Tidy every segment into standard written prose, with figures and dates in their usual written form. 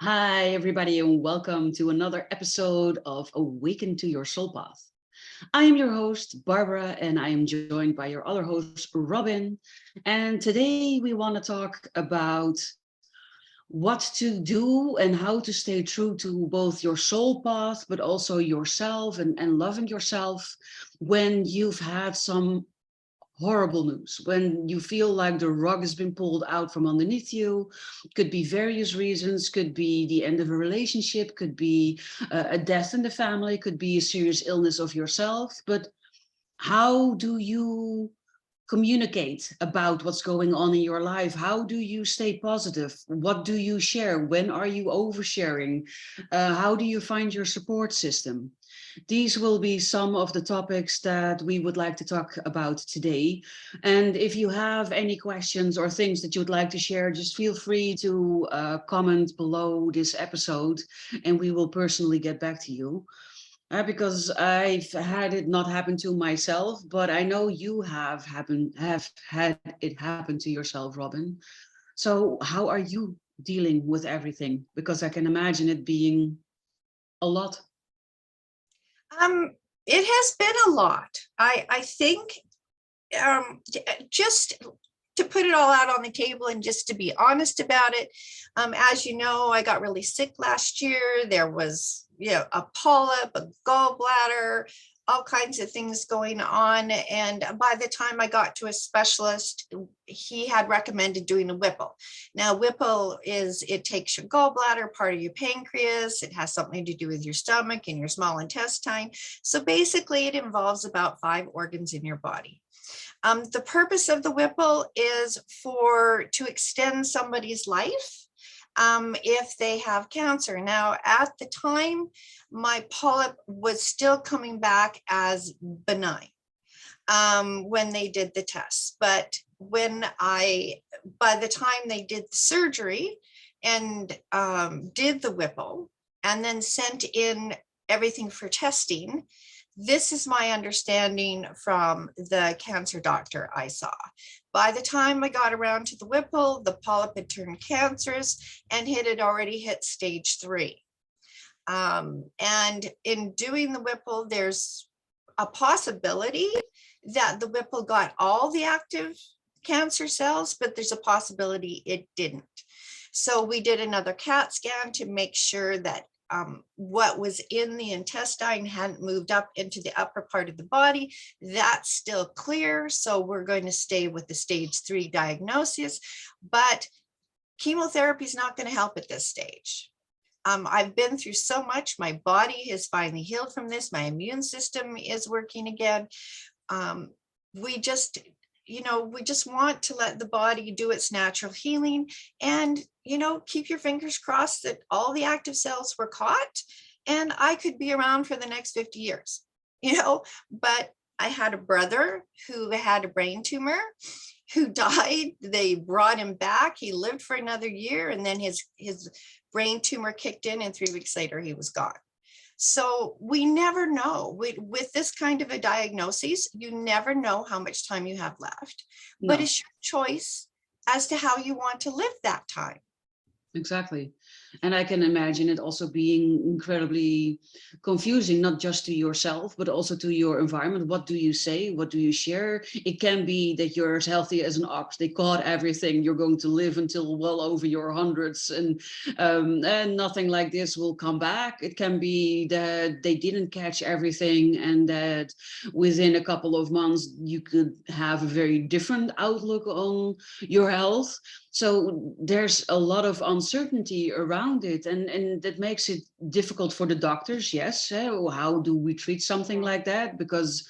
Hi, everybody, and welcome to another episode of Awaken to Your Soul Path. I am your host, Barbara, and I am joined by your other host, Robin. And today we want to talk about what to do and how to stay true to both your soul path, but also yourself and loving yourself when you've had some horrible news, when you feel like the rug has been pulled out from underneath you. Could be various reasons, could be the end of a relationship, could be a death in the family, could be a serious illness of yourself. But how do you communicate about what's going on in your life? How do you stay positive? What do you share? When are you oversharing? How do you find your support system? These will be some of the topics that we would like to talk about today. And if you have any questions or things that you would like to share, just feel free to comment below this episode and we will personally get back to you. Because I've had it not happen to myself, but I know you have had it happen to yourself, Robin. So how are you dealing with everything? Because I can imagine it being a lot. Um, it has been a lot. I think just to put it all out on the table and just to be honest about it, as you know, I got really sick last year. There was, a polyp, a gallbladder, all kinds of things going on. And by the time I got to a specialist, he had recommended doing a Whipple. Now, Whipple it takes your gallbladder, part of your pancreas. It has something to do with your stomach and your small intestine. So basically, it involves about 5 organs in your body. The purpose of the Whipple is to extend somebody's life if they have cancer. Now, at the time, my polyp was still coming back as benign when they did the tests. But by the time they did the surgery and did the Whipple and then sent in everything for testing, this is my understanding from the cancer doctor I saw. By the time I got around to the Whipple, the polyp had turned cancerous and it had already hit stage 3. And in doing the Whipple, there's a possibility that the Whipple got all the active cancer cells, but there's a possibility it didn't. So we did another CAT scan to make sure that what was in the intestine hadn't moved up into the upper part of the body. That's still clear. So we're going to stay with the stage 3 diagnosis, but chemotherapy is not going to help at this stage. I've been through so much. My body has finally healed from this. My immune system is working again. We just want to let the body do its natural healing and, keep your fingers crossed that all the active cells were caught and I could be around for the next 50 years, but I had a brother who had a brain tumor who died. They brought him back. He lived for another year and then his brain tumor kicked in and 3 weeks later he was gone. So we never know with this kind of a diagnosis, you never know how much time you have left, but No. it's your choice as to how you want to live that time. Exactly. And I can imagine it also being incredibly confusing, not just to yourself, but also to your environment. What do you say? What do you share? It can be that you're as healthy as an ox. They caught everything. You're going to live until well over your hundreds and nothing like this will come back. It can be that they didn't catch everything and that within a couple of months, you could have a very different outlook on your health. So there's a lot of uncertainty around it, and that makes it difficult for the doctors. Yes, how do we treat something like that? Because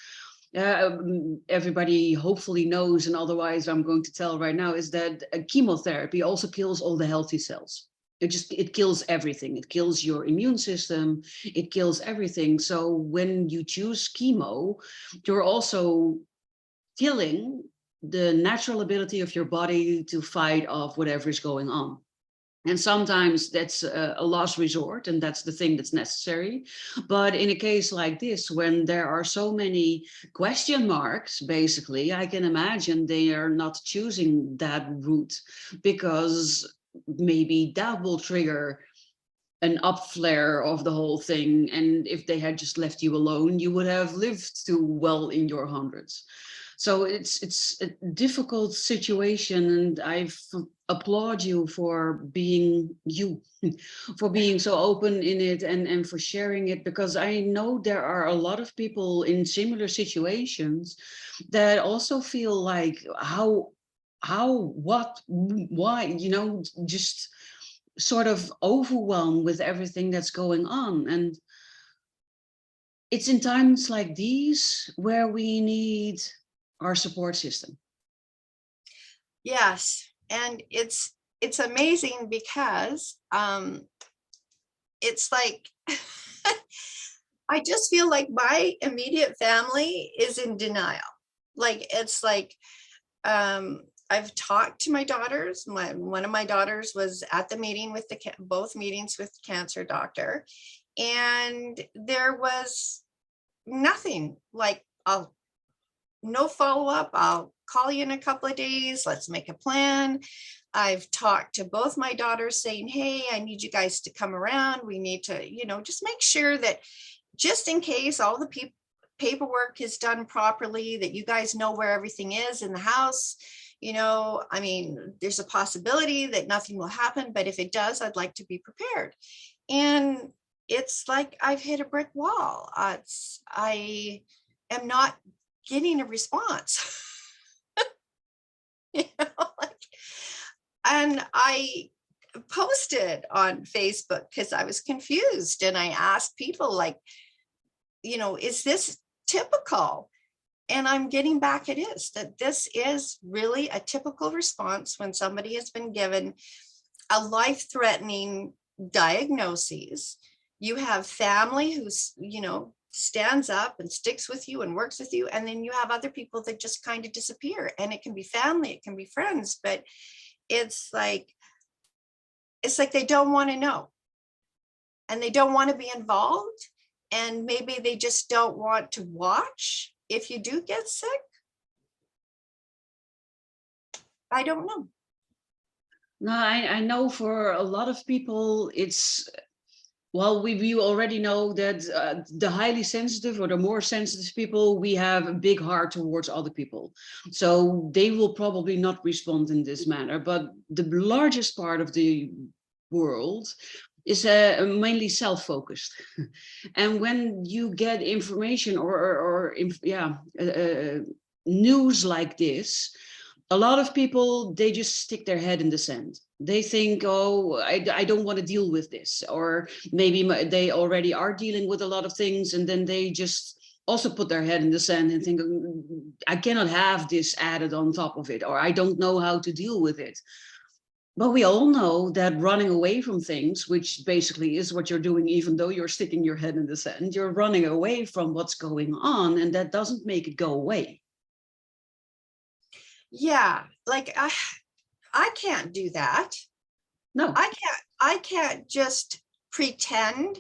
everybody hopefully knows, and otherwise I'm going to tell right now, is that chemotherapy also kills all the healthy cells. It kills everything. It kills your immune system. It kills everything. So when you choose chemo, you're also killing the natural ability of your body to fight off whatever is going on. And sometimes that's a last resort, and that's the thing that's necessary. But in a case like this, when there are so many question marks, basically, I can imagine they are not choosing that route because maybe that will trigger an up flare of the whole thing. And if they had just left you alone, you would have lived to well in your hundreds. So it's a difficult situation, and I applaud you for being you, for being so open in it, and for sharing it, because I know there are a lot of people in similar situations that also feel like what, why, just sort of overwhelmed with everything that's going on. And it's in times like these where we need our support system. Yes, and it's amazing because it's like I just feel like my immediate family is in denial. Like it's like I've talked to my daughters. One of my daughters was at the meeting with both meetings with the cancer doctor, and there was nothing like no follow-up. I'll call you in a couple of days. Let's make a plan. I've talked to both my daughters saying, hey, I need you guys to come around. We need to, just make sure that just in case all the paperwork is done properly, that you guys know where everything is in the house. I mean, there's a possibility that nothing will happen, but if it does, I'd like to be prepared. And it's like I've hit a brick wall. I am not getting a response. Like, and I posted on Facebook because I was confused, and I asked people like, is this typical? And I'm getting back, it is, that this is really a typical response when somebody has been given a life-threatening diagnosis. You have family who's, stands up and sticks with you and works with you. And then you have other people that just kind of disappear, and it can be family, it can be friends, but it's like they don't want to know, and they don't want to be involved. And maybe they just don't want to watch if you do get sick. I don't know. No, I know for a lot of people, it's, well, we already know that the highly sensitive or the more sensitive people, we have a big heart towards other people. So they will probably not respond in this manner. But the largest part of the world is mainly self-focused. And when you get information or news like this, a lot of people, they just stick their head in the sand. They think, oh, I don't want to deal with this. Or maybe they already are dealing with a lot of things, and then they just also put their head in the sand and think, I cannot have this added on top of it, or I don't know how to deal with it. But we all know that running away from things, which basically is what you're doing, even though you're sticking your head in the sand, you're running away from what's going on, and that doesn't make it go away. Yeah, like I can't do that. No. I can't just pretend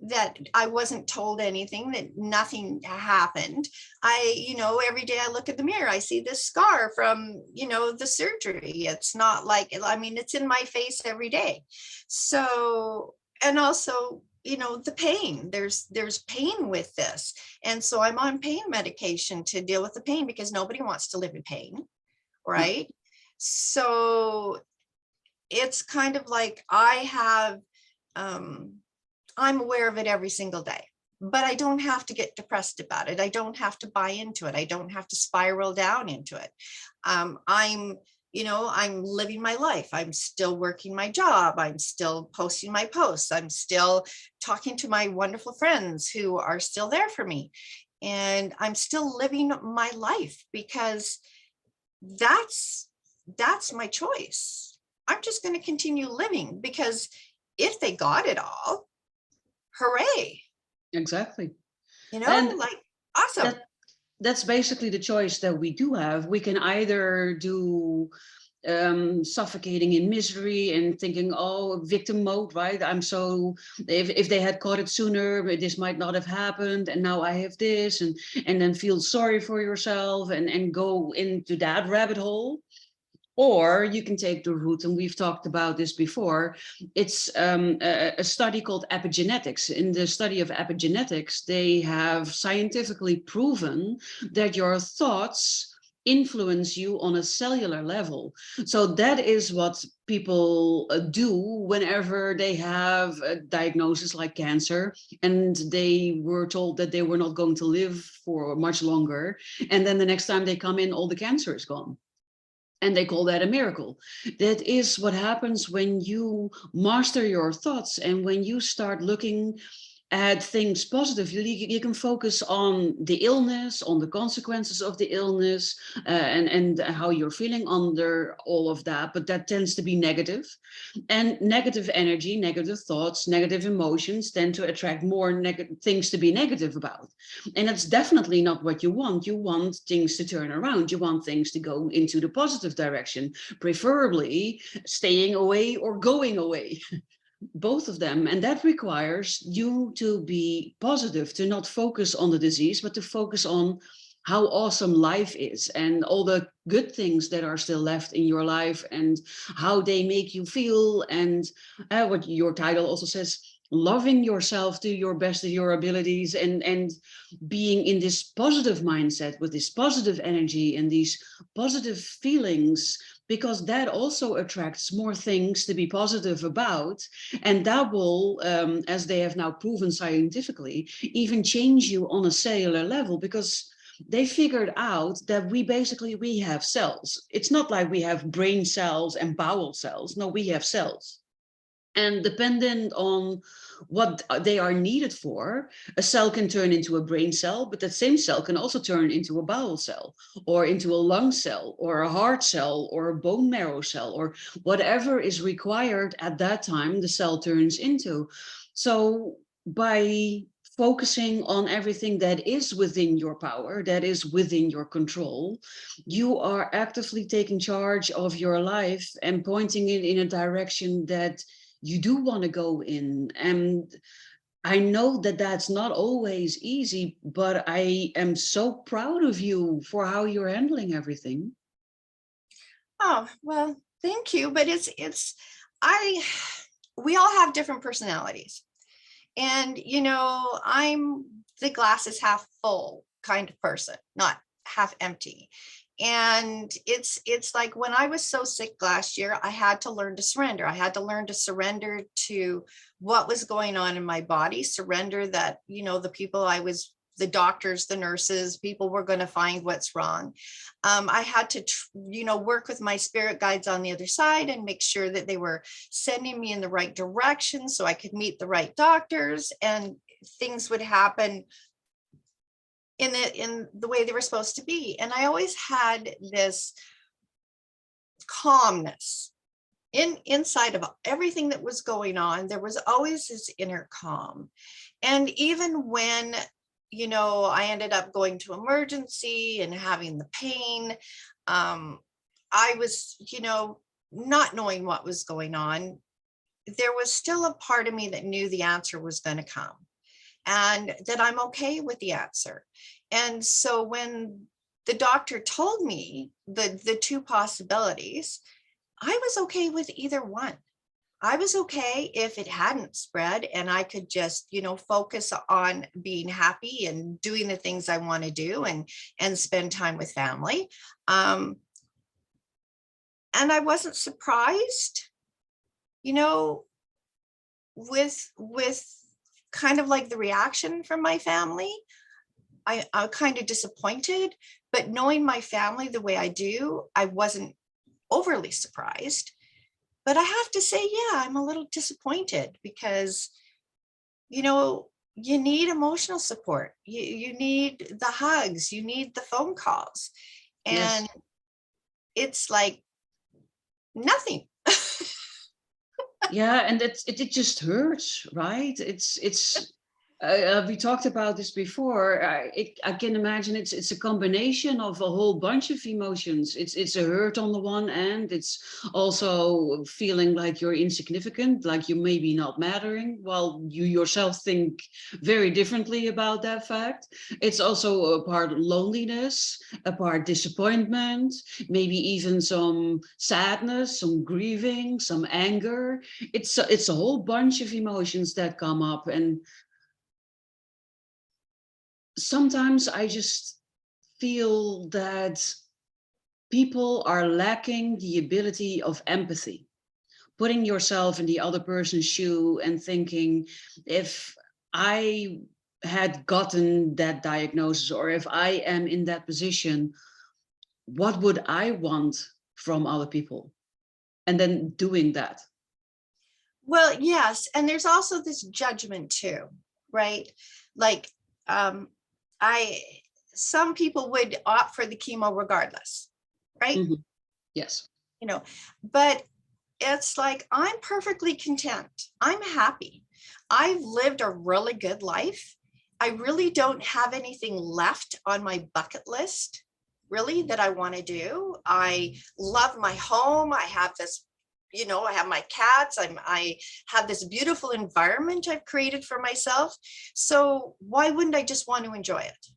that I wasn't told anything, that nothing happened. Every day I look at the mirror, I see this scar from, the surgery. It's not like, I mean, it's in my face every day. So, and also, the pain, there's pain with this. And so I'm on pain medication to deal with the pain, because nobody wants to live in pain. Right. So it's kind of like I'm aware of it every single day, but I don't have to get depressed about it. I don't have to buy into it. I don't have to spiral down into it. I'm living my life. I'm still working my job. I'm still posting my posts. I'm still talking to my wonderful friends who are still there for me. And I'm still living my life, because that's my choice. I'm just going to continue living, because if they got it all, hooray. Exactly. Like, awesome. That's basically the choice that we do have. We can either do suffocating in misery and thinking, oh, victim mode, right? If they had caught it sooner, this might not have happened, and now I have this, and then feel sorry for yourself and go into that rabbit hole. Or you can take the route, and we've talked about this before. It's a study called epigenetics. In the study of epigenetics, they have scientifically proven that your thoughts influence you on a cellular level. So that is what people do whenever they have a diagnosis like cancer, and they were told that they were not going to live for much longer. And then the next time they come in, all the cancer is gone. And they call that a miracle. That is what happens when you master your thoughts, and when you start looking at things positively. You can focus on the illness, on the consequences of the illness, and how you're feeling under all of that. But that tends to be negative. And negative energy, negative thoughts, negative emotions tend to attract more things to be negative about. And that's definitely not what you want. You want things to turn around. You want things to go into the positive direction, preferably staying away or going away. Both of them. And that requires you to be positive, to not focus on the disease, but to focus on how awesome life is, and all the good things that are still left in your life, and how they make you feel. And what your title also says, loving yourself to your best of your abilities, and being in this positive mindset with this positive energy and these positive feelings, because that also attracts more things to be positive about. And that will, as they have now proven scientifically, even change you on a cellular level, because they figured out that we have cells. It's not like we have brain cells and bowel cells. No, we have cells. And dependent on what they are needed for, a cell can turn into a brain cell, but that same cell can also turn into a bowel cell, or into a lung cell, or a heart cell, or a bone marrow cell, or whatever is required at that time, the cell turns into. So by focusing on everything that is within your power, that is within your control, you are actively taking charge of your life and pointing it in a direction that you do want to go in. And I know that that's not always easy, but I am so proud of you for how you're handling everything. Oh, well, thank you. But we all have different personalities. And, I'm the glass is half full kind of person, not half empty. And it's like when I was so sick last year, I had to learn to surrender. I had to learn to surrender to what was going on in my body, surrender that, the doctors, the nurses, people were going to find what's wrong. I had to, work with my spirit guides on the other side and make sure that they were sending me in the right direction so I could meet the right doctors, and things would happen in the way they were supposed to be. And I always had this calmness inside of everything that was going on. There was always this inner calm. And even when, I ended up going to emergency and having the pain, I was, not knowing what was going on, there was still a part of me that knew the answer was going to come, and that I'm okay with the answer. And so when the doctor told me the two possibilities, I was okay with either one. I was okay if it hadn't spread and I could just, focus on being happy and doing the things I want to do, and spend time with family. And I wasn't surprised, with kind of like the reaction from my family. I'm kind of disappointed, but knowing my family the way I do, I wasn't overly surprised. But I have to say, yeah, I'm a little disappointed because, you need emotional support. You need the hugs, you need the phone calls. Yes. And it's like nothing. Yeah, and it just hurts, right? It's We talked about this before. I can imagine it's a combination of a whole bunch of emotions. It's a hurt on the one end. It's also feeling like you're insignificant, like you maybe not mattering, while you yourself think very differently about that fact. It's also a part loneliness, a part disappointment, maybe even some sadness, some grieving, some anger. It's a whole bunch of emotions that come up, and sometimes I just feel that people are lacking the ability of empathy, putting yourself in the other person's shoe and thinking, if I had gotten that diagnosis, or if I am in that position, what would I want from other people? And then doing that. Well, yes, and there's also this judgment too, right? Like, um, I some people would opt for the chemo regardless, right? Mhm. Yes. You know, but it's like I'm perfectly content. I'm happy. I've lived a really good life. I really don't have anything left on my bucket list, really, that I want to do. I love my home. I have this, I have my cats. I have this beautiful environment I've created for myself. So why wouldn't I just want to enjoy it?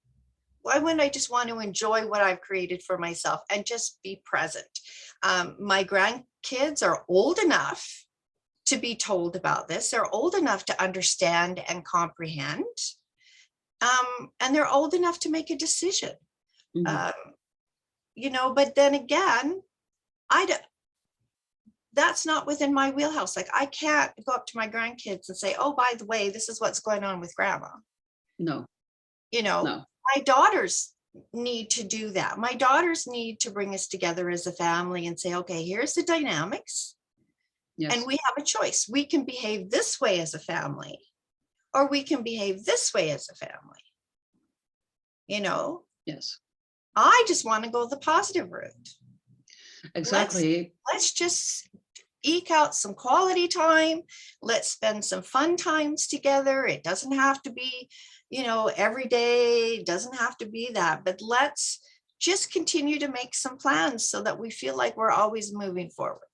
Why wouldn't I just want to enjoy what I've created for myself and just be present? My grandkids are old enough to be told about this. They're old enough to understand and comprehend. And they're old enough to make a decision. Mhm. Um, but then again, I don't, that's not within my wheelhouse. Like I can't go up to my grandkids and say, oh, by the way, this is what's going on with grandma. No, You know, no. my daughters need to do that. My daughters need to bring us together as a family and say, okay, here's the dynamics. And Yes. we have a choice. We can behave this way as a family, or we can behave this way as a family. You know, Yes. I just want to go the positive route. Let's Exactly. let's just eke out some quality time. Let's spend some fun times together. It doesn't have to be, every day. It doesn't have to be that, but let's just continue to make some plans so that we feel like we're always moving forward.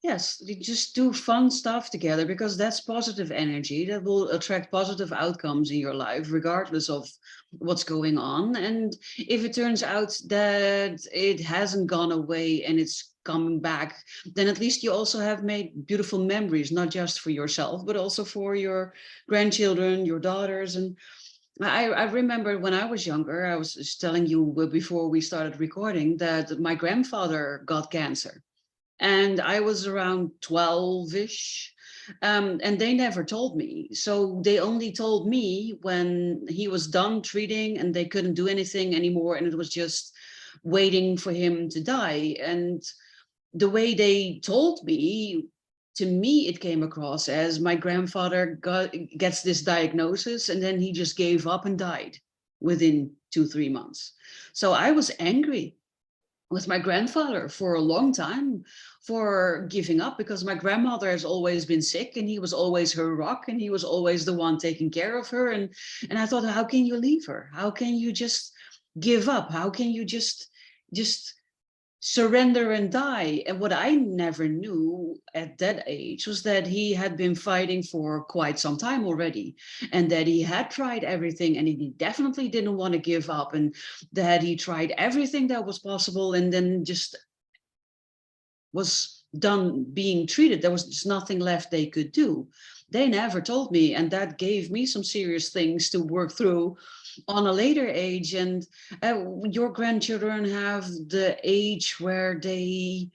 Yes, you just do fun stuff together, because that's positive energy that will attract positive outcomes in your life, regardless of what's going on. And if it turns out that it hasn't gone away and it's coming back, then at least you also have made beautiful memories, not just for yourself, but also for your grandchildren, your daughters. And I remember when I was younger, I was just telling you before we started recording that my grandfather got cancer, and I was around 12-ish. And they never told me. So they only told me when he was done treating and they couldn't do anything anymore. And it was just waiting for him to die. And the way they told me, to me, it came across as my grandfather gets this diagnosis and then he just gave up and died within 2-3 months. So I was angry with my grandfather for a long time for giving up, because my grandmother has always been sick and he was always her rock and he was always the one taking care of her. And I thought, how can you leave her? How can you just give up? How can you just surrender and die? And what I never knew at that age was that he had been fighting for quite some time already, and that he had tried everything and he definitely didn't want to give up, and that he tried everything that was possible and then just was done being treated. There was just nothing left they could do. They never told me, and that gave me some serious things to work through on a later age. And your grandchildren have the age where they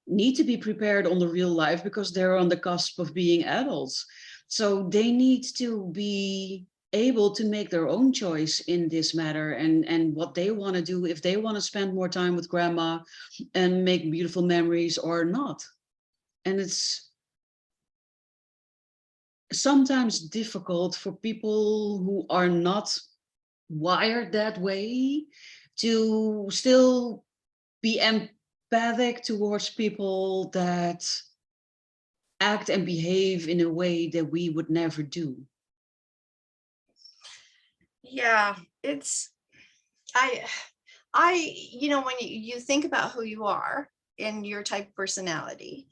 need to be prepared on the real life, because they're on the cusp of being adults. So they need to be able to make their own choice in this matter, and what they want to do, if they want to spend more time with grandma and make beautiful memories or not. And it's sometimes difficult for people who are not wired that way to still be empathic towards people that act and behave in a way that we would never do. Yeah, it's, I, I, when you think about who you are and your type of personality,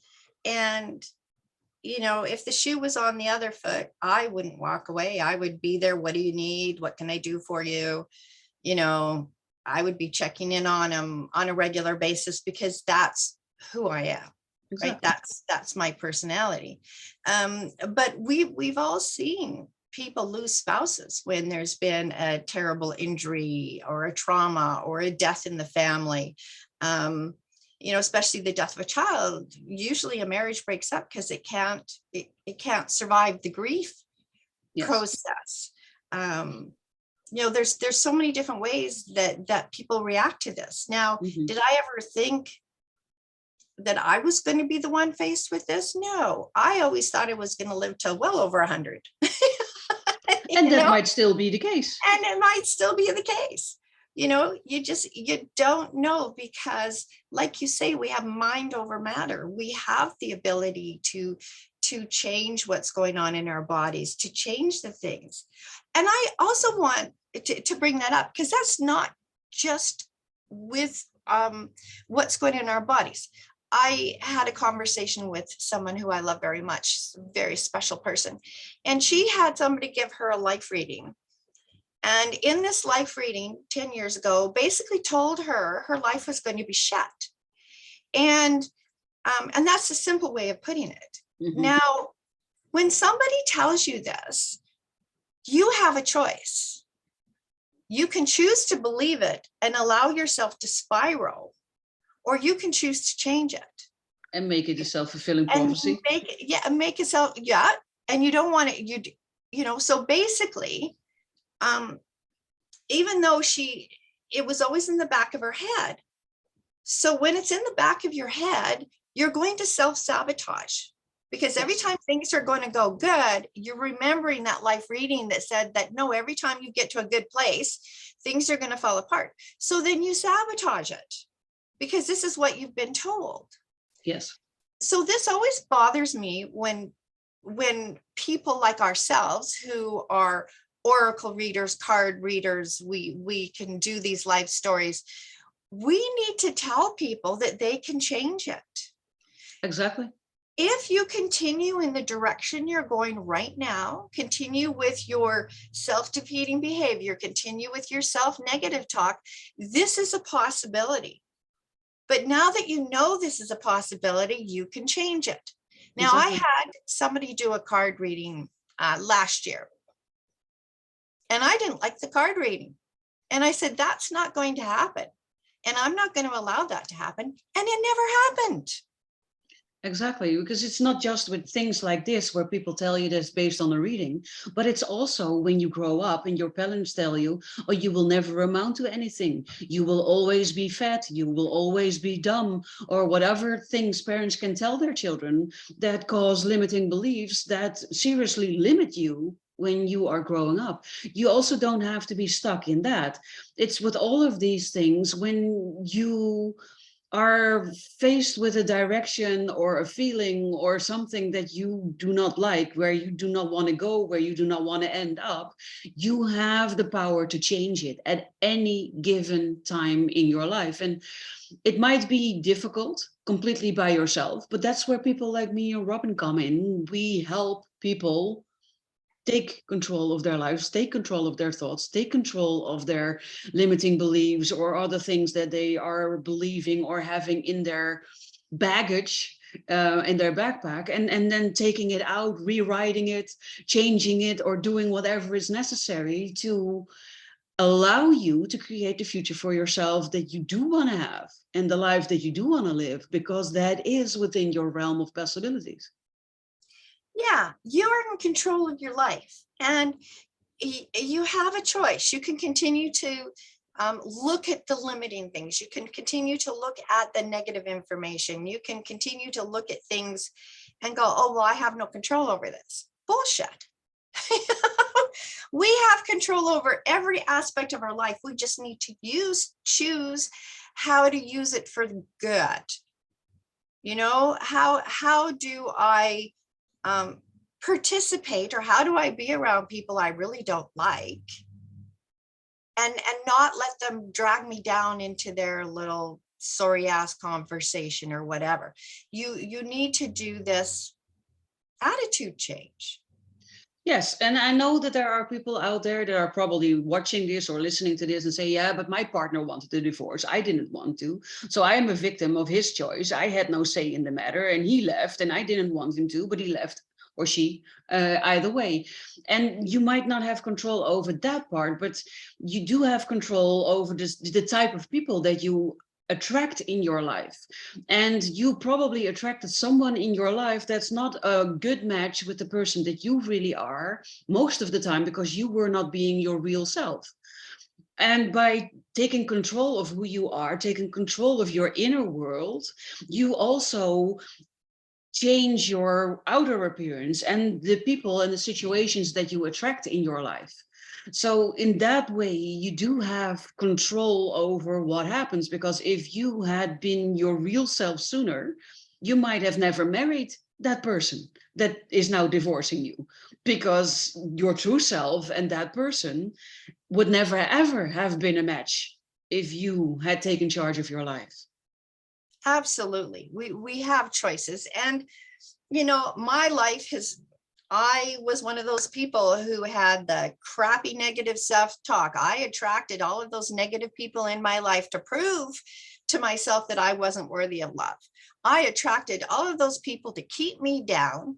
and, if the shoe was on the other foot, I wouldn't walk away. I would be there. What do you need? What can I do for you? You know, I would be checking in on them on a regular basis because that's who I am, right? Exactly. That's my personality. But we've all seen people lose spouses when there's been a terrible injury or a trauma or a death in the family. Especially the death of a child. Usually a marriage breaks up because it can't survive the grief Yes. process. There's so many different ways that people react to this. Now, Mhm. did I ever think that I was going to be the one faced with this? No, I always thought I was going to live till well over 100. And you that know might still be the case. and it might still be the case. You don't know, because like you say, we have mind over matter. We have the ability to change what's going on in our bodies, to change the things. And I also want to bring that up, because that's not just with what's going on in our bodies. I had a conversation with someone who I love very much, a very special person, and she had somebody give her a life reading. And in this life reading 10 years ago, basically told her her life was going to be shut. And that's a simple way of putting it. Mhm. Now, when somebody tells you this, you have a choice. You can choose to believe it and allow yourself to spiral, or you can choose to change it And make it a self-fulfilling and prophecy. make yourself, yeah. And you don't want it, so basically, um, even though it was always in the back of her head. So when it's in the back of your head, you're going to self-sabotage, because every Yes. time things are going to go good, you're remembering that life reading that said that no, every time you get to a good place, things are going to fall apart. So then you sabotage it because this is what you've been told. Yes. So this always bothers me when people like ourselves, who are oracle readers, card readers, we can do these life stories. We need to tell people that they can change it. Exactly. If you continue in the direction you're going right now, continue with your self-defeating behavior, continue with your self-negative talk, this is a possibility. But now that you know this is a possibility, you can change it. Now, I Exactly. had somebody do a card reading last year, and I didn't like the card reading. And I said, that's not going to happen. And I'm not going to allow that to happen. And it never happened. Exactly, because it's not just with things like this where people tell you that's based on a reading, but it's also when you grow up and your parents tell you, oh, you will never amount to anything. You will always be fat. You will always be dumb, or whatever things parents can tell their children that cause limiting beliefs that seriously limit you when you are growing up. You also don't have to be stuck in that. It's with all of these things when you are faced with a direction or a feeling or something that you do not like, where you do not want to go, where you do not want to end up, you have the power to change it at any given time in your life. And it might be difficult completely by yourself, but that's where people like me and Robin come in. We help people take control of their lives, take control of their thoughts, take control of their limiting beliefs or other things that they are believing or having in their baggage, in their backpack, and then taking it out, rewriting it, changing it, or doing whatever is necessary to allow you to create the future for yourself that you do want to have and the life that you do want to live, because that is within your realm of possibilities. Yeah, you're in control of your life, and you have a choice. You can continue to look at the limiting things. You can continue to look at the negative information. You can continue to look at things and go, oh, well, I have no control over this. Bullshit. We have control over every aspect of our life. We just need to choose how to use it for good. How do I participate, or how do I be around people I really don't like, and not let them drag me down into their little sorry ass conversation or whatever. You need to do this attitude change. Yes, and I know that there are people out there that are probably watching this or listening to this and say, yeah, but my partner wanted a divorce. I didn't want to. So I am a victim of his choice. I had no say in the matter, and he left, and I didn't want him to, but he left, or she, either way. And you might not have control over that part, but you do have control over this, the type of people that you attract in your life. And you probably attracted someone in your life that's not a good match with the person that you really are most of the time, because you were not being your real self. And by taking control of who you are, taking control of your inner world, you also change your outer appearance and the people and the situations that you attract in your life. So in that way, you do have control over what happens, because if you had been your real self sooner, you might have never married that person that is now divorcing you, because your true self and that person would never ever have been a match if you had taken charge of your life. Absolutely. We have choices. And, you know, my life has, I was one of those people who had the crappy negative self-talk. I attracted all of those negative people in my life to prove to myself that I wasn't worthy of love. I attracted all of those people to keep me down,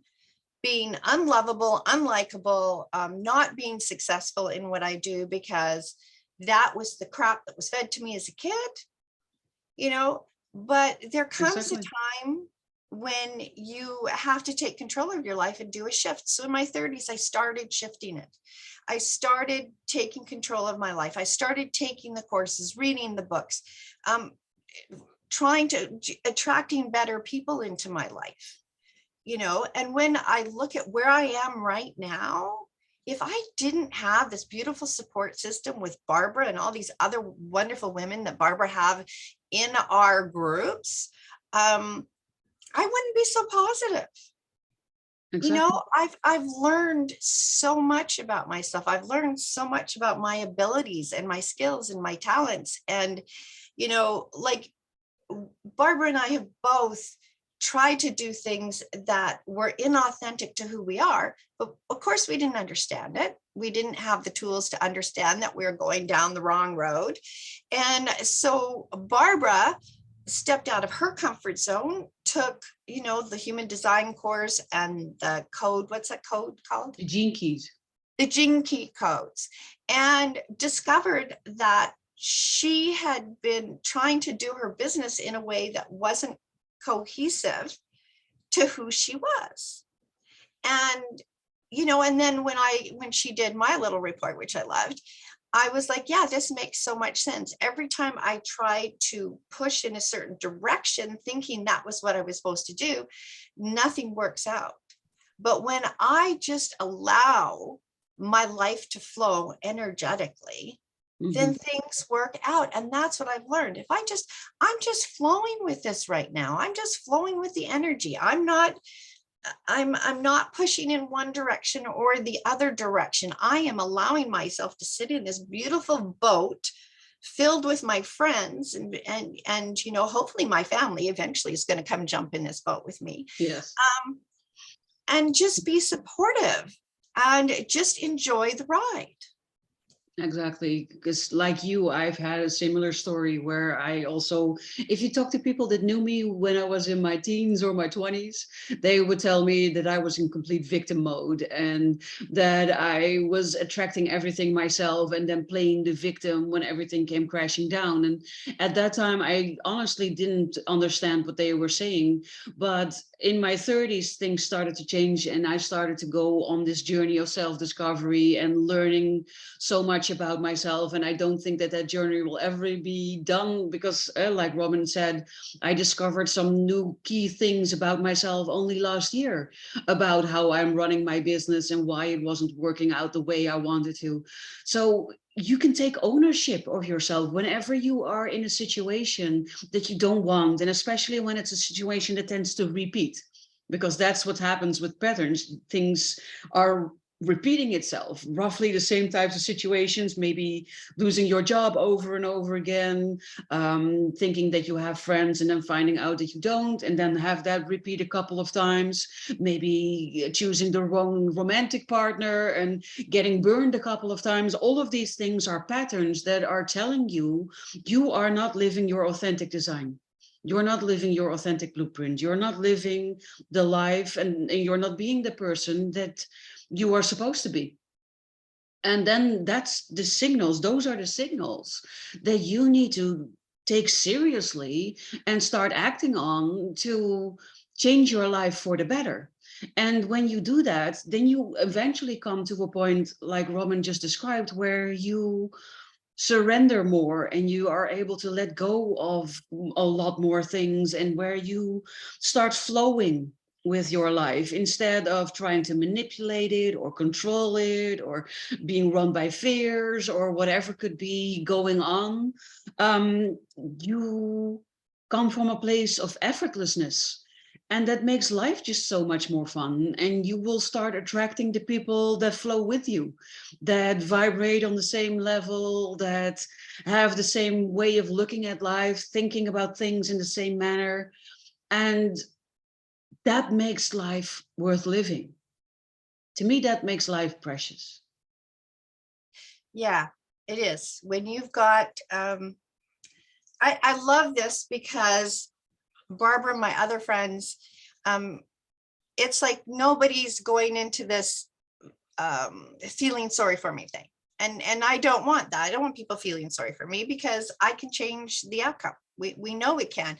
being unlovable, unlikable, not being successful in what I do, because that was the crap that was fed to me as a kid, you know. But there comes a Exactly. time when you have to take control of your life and do a shift. So in my 30s, I started shifting it. I started taking control of my life. I started taking the courses, reading the books, um, trying to attracting better people into my life, you know. And when I look at where I am right now, if I didn't have this beautiful support system with Barbara and all these other wonderful women that Barbara have in our groups, I wouldn't be so positive. You know, Exactly. I've learned so much about myself. I've learned so much about my abilities and my skills and my talents. And, you know, like Barbara and I have both tried to do things that were inauthentic to who we are. But of course, we didn't understand it. We didn't have the tools to understand that we were going down the wrong road. And so Barbara stepped out of her comfort zone, took, you know, the human design course and the code, what's that code called? The gene keys. The gene key codes, and discovered that she had been trying to do her business in a way that wasn't cohesive to who she was. And, you know, and then when she did my little report, which I loved, I was like, yeah, this makes so much sense. Every time I tried to push in a certain direction, thinking that was what I was supposed to do, nothing works out. But when I just allow my life to flow energetically, then Mhm. things work out. And that's what I've learned. If I'm just flowing with this right now. I'm just flowing with the energy. I'm not pushing in one direction or the other direction. I am allowing myself to sit in this beautiful boat filled with my friends, and you know, hopefully my family eventually is going to come jump in this boat with me, Yes. and just be supportive and just enjoy the ride. Exactly, because like you, I've had a similar story where I also, if you talk to people that knew me when I was in my teens or my 20s, they would tell me that I was in complete victim mode and that I was attracting everything myself and then playing the victim when everything came crashing down. And at that time, I honestly didn't understand what they were saying. But in my 30s, things started to change, and I started to go on this journey of self-discovery and learning so much about myself. And I don't think that that journey will ever be done, because like Robynn said, I discovered some new key things about myself only last year, about how I'm running my business and why it wasn't working out the way I wanted to. So you can take ownership of yourself whenever you are in a situation that you don't want, and especially when it's a situation that tends to repeat, because that's what happens with patterns. Things are repeating itself, roughly the same types of situations, maybe losing your job over and over again, thinking that you have friends and then finding out that you don't, and then have that repeat a couple of times, maybe choosing the wrong romantic partner and getting burned a couple of times. All of these things are patterns that are telling you you are not living your authentic design. You're not living your authentic blueprint. You're not living the life, and you're not being the person that you are supposed to be. And then that's the signals, those are the signals that you need to take seriously and start acting on to change your life for the better. And when you do that, then you eventually come to a point like Robynn just described, where you surrender more and you are able to let go of a lot more things, and where you start flowing with your life instead of trying to manipulate it or control it or being run by fears or whatever could be going on. You come from a place of effortlessness, and that makes life just so much more fun, and you will start attracting the people that flow with you, that vibrate on the same level, that have the same way of looking at life, thinking about things in the same manner. And that makes life worth living. To me, that makes life precious. Yeah, it is. When you've got, I love this because Barbara and my other friends, it's like nobody's going into this feeling sorry for me thing. And I don't want that. I don't want people feeling sorry for me, because I can change the outcome. We know we can.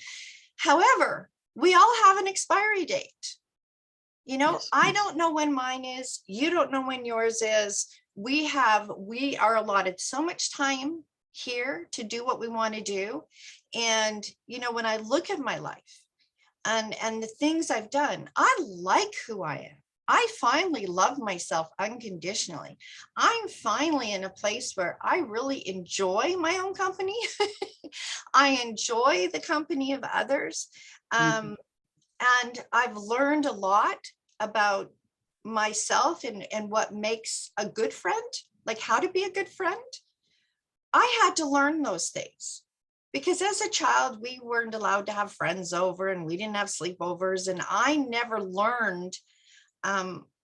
However, we all have an expiry date. Yes. I don't know when mine is. You don't know when yours is. We are allotted so much time here to do what we want to do. And, when I look at my life and the things I've done, I like who I am. I finally love myself unconditionally. I'm finally in a place where I really enjoy my own company. I enjoy the company of others. Mhm. And I've learned a lot about myself and what makes a good friend, like how to be a good friend. I had to learn those things, because as a child, we weren't allowed to have friends over and we didn't have sleepovers. And I never learned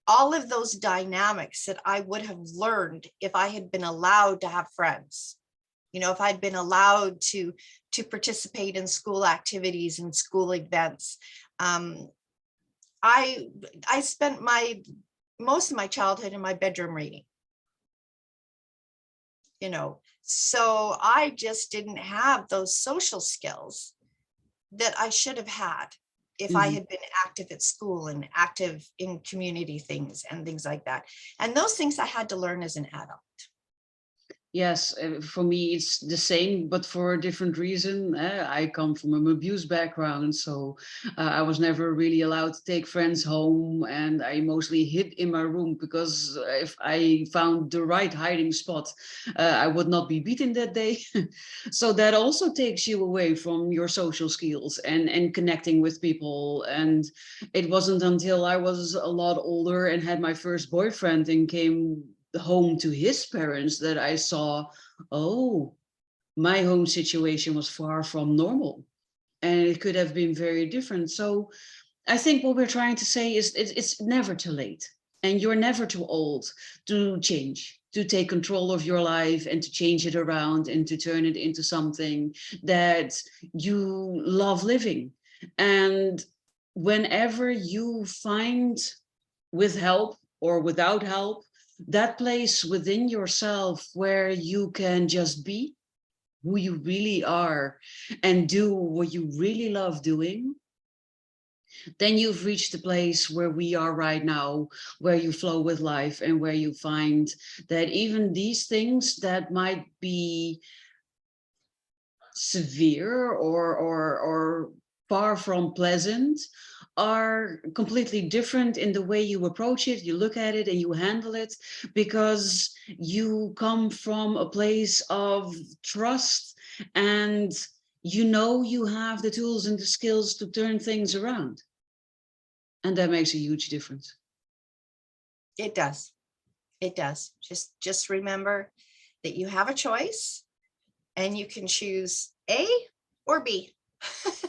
all of those dynamics that I would have learned if I had been allowed to have friends. If I'd been allowed to participate in school activities and school events. I spent most of my childhood in my bedroom reading. So I just didn't have those social skills that I should have had if I Mhm. had been active at school and active in community things and things like that. And those things I had to learn as an adult. Yes, for me it's the same, but for a different reason. I come from an abuse background, so I was never really allowed to take friends home, and I mostly hid in my room, because if I found the right hiding spot, I would not be beaten that day. So that also takes you away from your social skills and connecting with people. And it wasn't until I was a lot older and had my first boyfriend and came home to his parents that I saw, oh, my home situation was far from normal, and it could have been very different. So I think what we're trying to say is it's never too late, and you're never too old to change, to take control of your life and to change it around and to turn it into something that you love living. And whenever you find, with help or without help, that place within yourself where you can just be who you really are and do what you really love doing, then you've reached the place where we are right now, where you flow with life and where you find that even these things that might be severe or far from pleasant are completely different in the way you approach it, you look at it and you handle it, because you come from a place of trust, and you have the tools and the skills to turn things around. And that makes a huge difference. It does. It does. Just remember that you have a choice and you can choose A or B.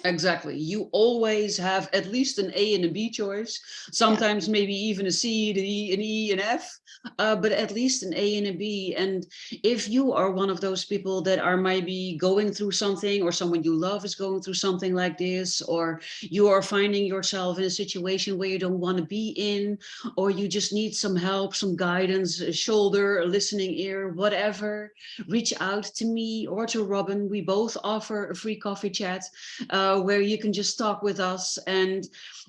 Exactly. You always have at least an A and a B choice. Sometimes maybe even a C, an E, an F, but at least an A and a B. And if you are one of those people that are maybe going through something, or someone you love is going through something like this, or you are finding yourself in a situation where you don't want to be in, or you just need some help, some guidance, a shoulder, a listening ear, whatever, reach out to me or to Robyn. We both offer a free coffee chat. Where you can just talk with us. And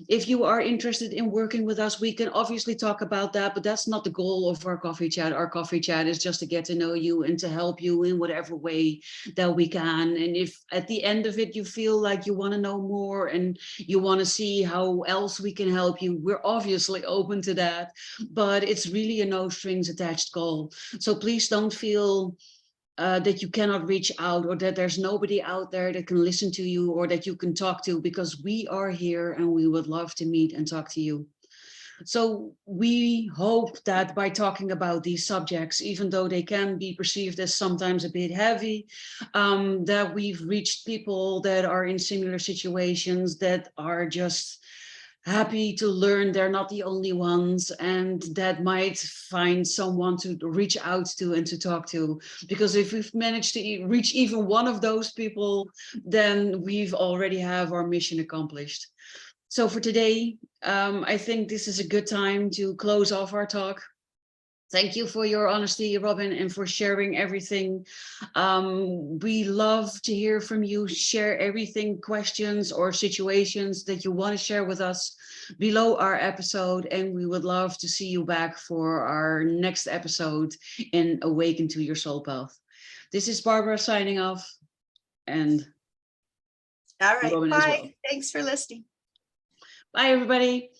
if you are interested in working with us, we can obviously talk about that, but that's not the goal of our coffee chat. Our coffee chat is just to get to know you and to help you in whatever way that we can. And if at the end of it, you feel like you want to know more and you want to see how else we can help you, we're obviously open to that, but it's really a no strings attached goal. So please don't feel that you cannot reach out, or that there's nobody out there that can listen to you or that you can talk to, because we are here and we would love to meet and talk to you. So we hope that by talking about these subjects, even though they can be perceived as sometimes a bit heavy, that we've reached people that are in similar situations, that are just happy to learn they're not the only ones, and that might find someone to reach out to and to talk to. Because if we've managed to reach even one of those people, then we've already have our mission accomplished. So for today, I think this is a good time to close off our talk. Thank you for your honesty, Robyn, and for sharing everything. We love to hear from you. Share everything, questions or situations that you want to share with us below our episode. And we would love to see you back for our next episode in Awaken to Your Soul Path. This is Barbara signing off, and all right, Robyn bye. as well. Thanks for listening. Bye, everybody.